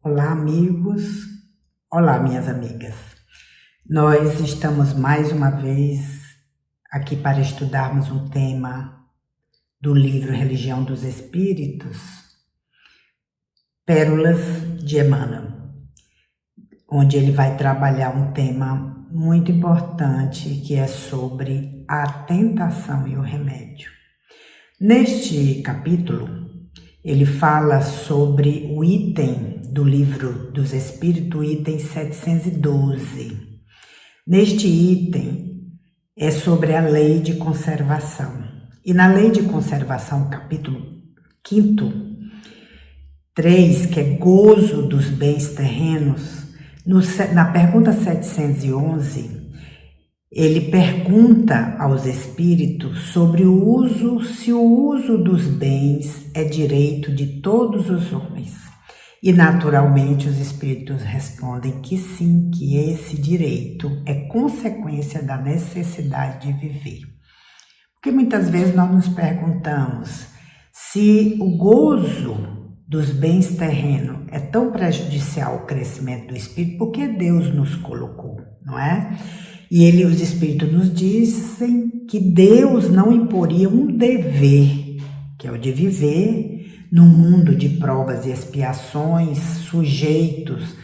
Olá, amigos. Olá, minhas amigas. Nós estamos mais uma vez aqui para estudarmos um tema do livro Religião dos Espíritos, Pérolas de Emmanuel, onde ele vai trabalhar um tema muito importante que é sobre a tentação e o remédio. Neste capítulo, ele fala sobre o item do livro dos Espíritos, item 712. Neste item é sobre a lei de conservação. E na lei de conservação, capítulo 5º, 3, que é gozo dos bens terrenos, na pergunta 711, ele pergunta aos espíritos sobre o uso, se o uso dos bens é direito de todos os homens. E naturalmente os espíritos respondem que sim, que esse direito é consequência da necessidade de viver. Porque muitas vezes nós nos perguntamos se o gozo dos bens terrenos é tão prejudicial ao crescimento do espírito, por que Deus nos colocou, não é? E os espíritos nos dizem que Deus não imporia um dever, que é o de viver num mundo de provas e expiações, sujeitos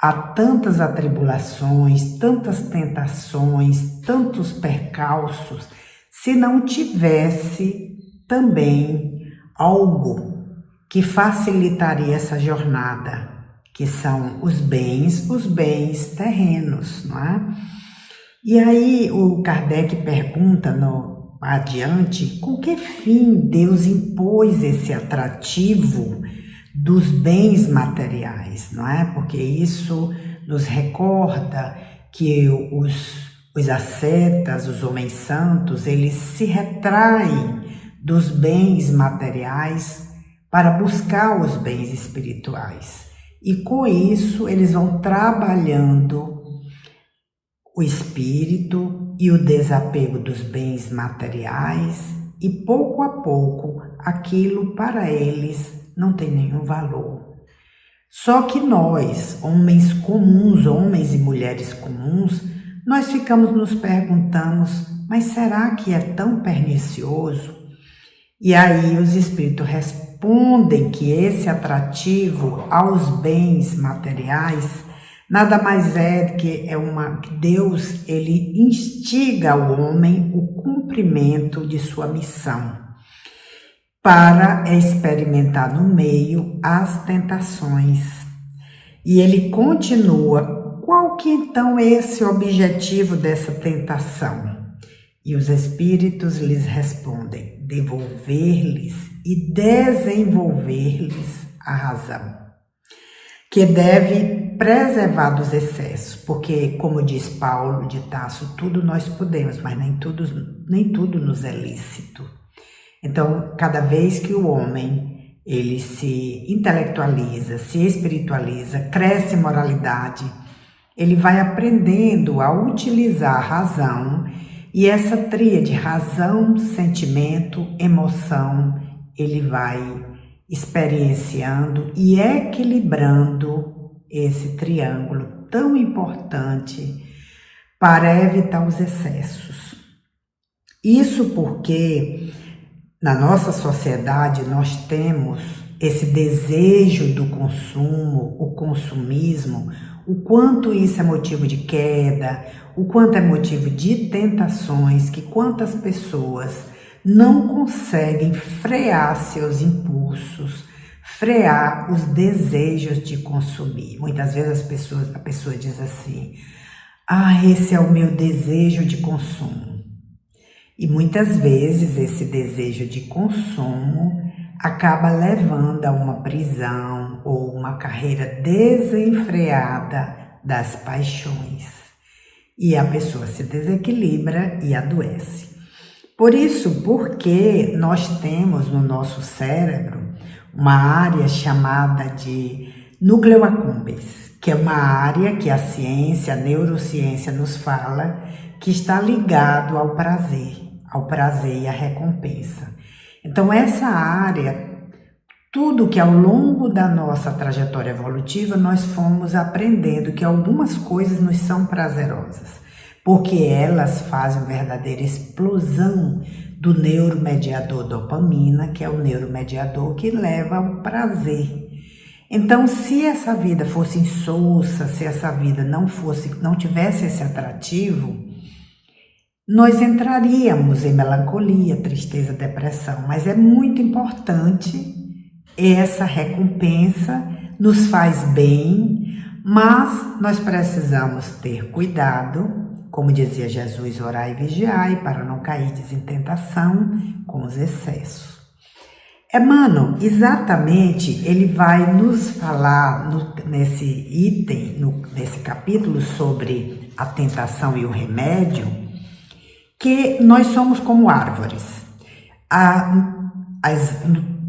a tantas atribulações, tantas tentações, tantos percalços, se não tivesse também algo que facilitaria essa jornada, que são os bens terrenos, não é? E aí o Kardec pergunta adiante com que fim Deus impôs esse atrativo dos bens materiais, não é? Porque isso nos recorda que os ascetas, os homens santos, eles se retraem dos bens materiais para buscar os bens espirituais. E com isso eles vão trabalhando o espírito e o desapego dos bens materiais, e pouco a pouco aquilo para eles não tem nenhum valor. Só que nós, homens comuns, homens e mulheres comuns, nós ficamos nos perguntando, mas será que é tão pernicioso? E aí os espíritos respondem que esse atrativo aos bens materiais nada mais é do que que Deus, ele instiga ao homem o cumprimento de sua missão para experimentar no meio as tentações. E ele continua, qual que então é esse objetivo dessa tentação? E os espíritos lhes respondem, devolver-lhes e desenvolver-lhes a razão, que deve preservar dos excessos, porque, como diz Paulo de Tarso, tudo nós podemos, mas nem tudo nos é lícito. Então, cada vez que o homem ele se intelectualiza, se espiritualiza, cresce em moralidade, ele vai aprendendo a utilizar a razão, e essa tríade, razão, sentimento, emoção, ele vai experienciando e equilibrando esse triângulo tão importante para evitar os excessos. Isso porque na nossa sociedade nós temos esse desejo do consumo, o consumismo, o quanto isso é motivo de queda, o quanto é motivo de tentações, que quantas pessoas não conseguem frear seus impulsos, frear os desejos de consumir. Muitas vezes a pessoa diz assim, esse é o meu desejo de consumo. E muitas vezes esse desejo de consumo acaba levando a uma prisão ou uma carreira desenfreada das paixões. E a pessoa se desequilibra e adoece. Por isso, porque nós temos no nosso cérebro uma área chamada de núcleo accumbens, que é uma área que a ciência, a neurociência nos fala que está ligado ao prazer e à recompensa. Então essa área Tudo que ao longo da nossa trajetória evolutiva nós fomos aprendendo que algumas coisas nos são prazerosas, porque elas fazem uma verdadeira explosão do neurommediador dopamina, que é o neurommediador que leva ao prazer. Então, se essa vida fosse insossa, se essa vida não tivesse esse atrativo, nós entraríamos em melancolia, tristeza, depressão. Mas é muito importante essa recompensa, nos faz bem, mas nós precisamos ter cuidado. Como dizia Jesus, orai e vigiai para não cair em tentação com os excessos. Emmanuel, exatamente, ele vai nos falar nesse item, nesse capítulo sobre a tentação e o remédio, que nós somos como árvores.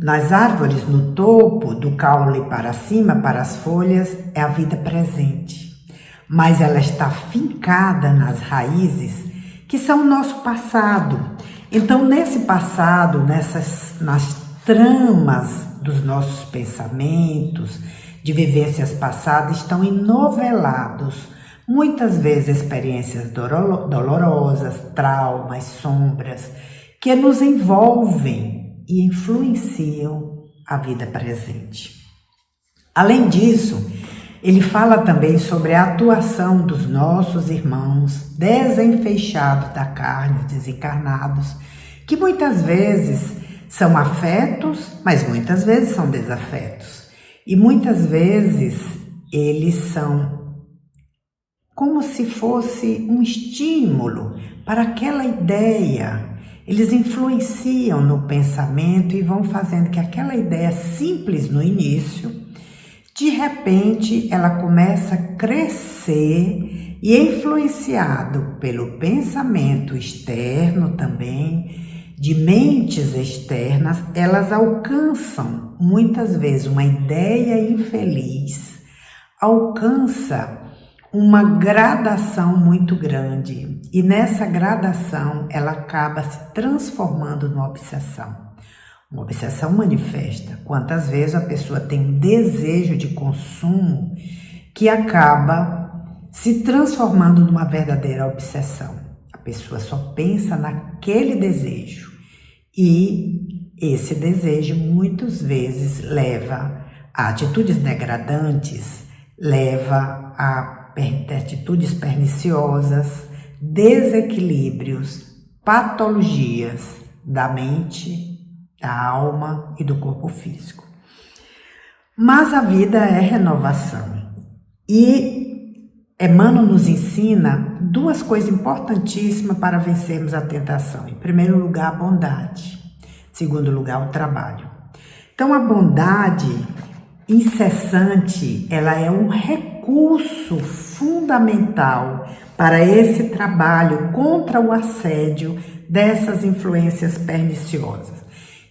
Nas árvores, no topo, do caule para cima, para as folhas, é a vida presente. Mas ela está fincada nas raízes, que são o nosso passado. Então, nesse passado, nas tramas dos nossos pensamentos, de vivências passadas, estão enovelados, muitas vezes experiências dolorosas, traumas, sombras, que nos envolvem e influenciam a vida presente. Além disso, ele fala também sobre a atuação dos nossos irmãos desenfeixados da carne, desencarnados, que muitas vezes são afetos, mas muitas vezes são desafetos. E muitas vezes eles são como se fosse um estímulo para aquela ideia. Eles influenciam no pensamento e vão fazendo que aquela ideia simples no início, de repente, ela começa a crescer e influenciado pelo pensamento externo também, de mentes externas, elas alcançam muitas vezes uma ideia infeliz, alcança uma gradação muito grande e nessa gradação ela acaba se transformando numa obsessão. Uma obsessão manifesta. Quantas vezes a pessoa tem um desejo de consumo que acaba se transformando numa verdadeira obsessão. A pessoa só pensa naquele desejo e esse desejo muitas vezes leva a atitudes degradantes, leva a atitudes perniciosas, desequilíbrios, patologias da mente, da alma e do corpo físico. Mas a vida é renovação. E Emmanuel nos ensina duas coisas importantíssimas para vencermos a tentação. Em primeiro lugar, a bondade. Em segundo lugar, o trabalho. Então, a bondade incessante, ela é um recurso fundamental para esse trabalho contra o assédio dessas influências perniciosas.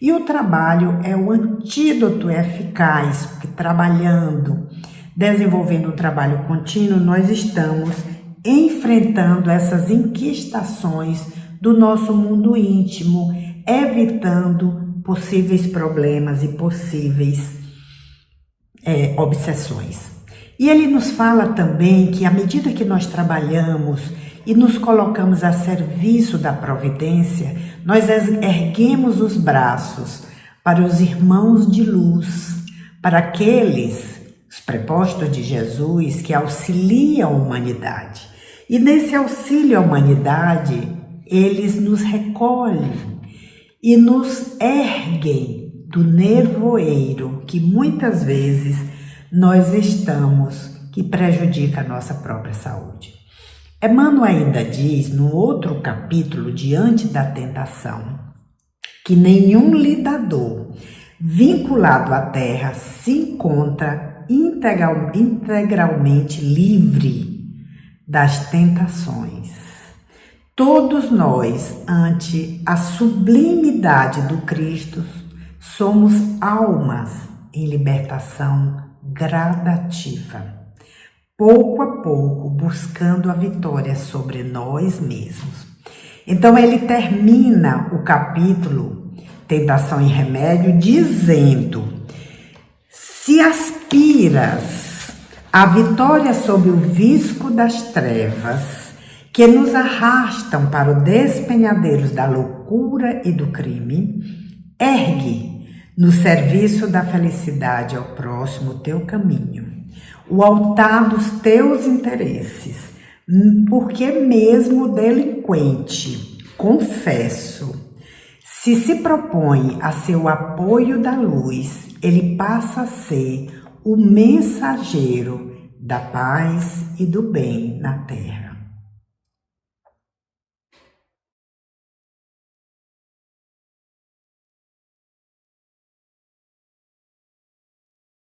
E o trabalho é o antídoto eficaz, porque trabalhando, desenvolvendo um trabalho contínuo, nós estamos enfrentando essas inquistações do nosso mundo íntimo, evitando possíveis problemas e possíveis obsessões. E ele nos fala também que à medida que nós trabalhamos e nos colocamos a serviço da providência, nós erguemos os braços para os irmãos de luz, para aqueles, os prepostos de Jesus, que auxiliam a humanidade. E nesse auxílio à humanidade, eles nos recolhem e nos erguem do nevoeiro que muitas vezes nós estamos, que prejudica a nossa própria saúde. Emmanuel ainda diz, no outro capítulo, Diante da Tentação, que nenhum lidador vinculado à terra se encontra integralmente livre das tentações. Todos nós, ante a sublimidade do Cristo, somos almas em libertação gradativa, pouco a pouco buscando a vitória sobre nós mesmos. Então ele termina o capítulo Tentação e Remédio dizendo Se aspiras à vitória sobre o visco das trevas, que nos arrastam para os despenhadeiros da loucura e do crime, ergue no serviço da felicidade ao próximo o teu caminho, o altar dos teus interesses, porque mesmo o delinquente, confesso, se propõe a ser o apoio da luz, ele passa a ser o mensageiro da paz e do bem na terra.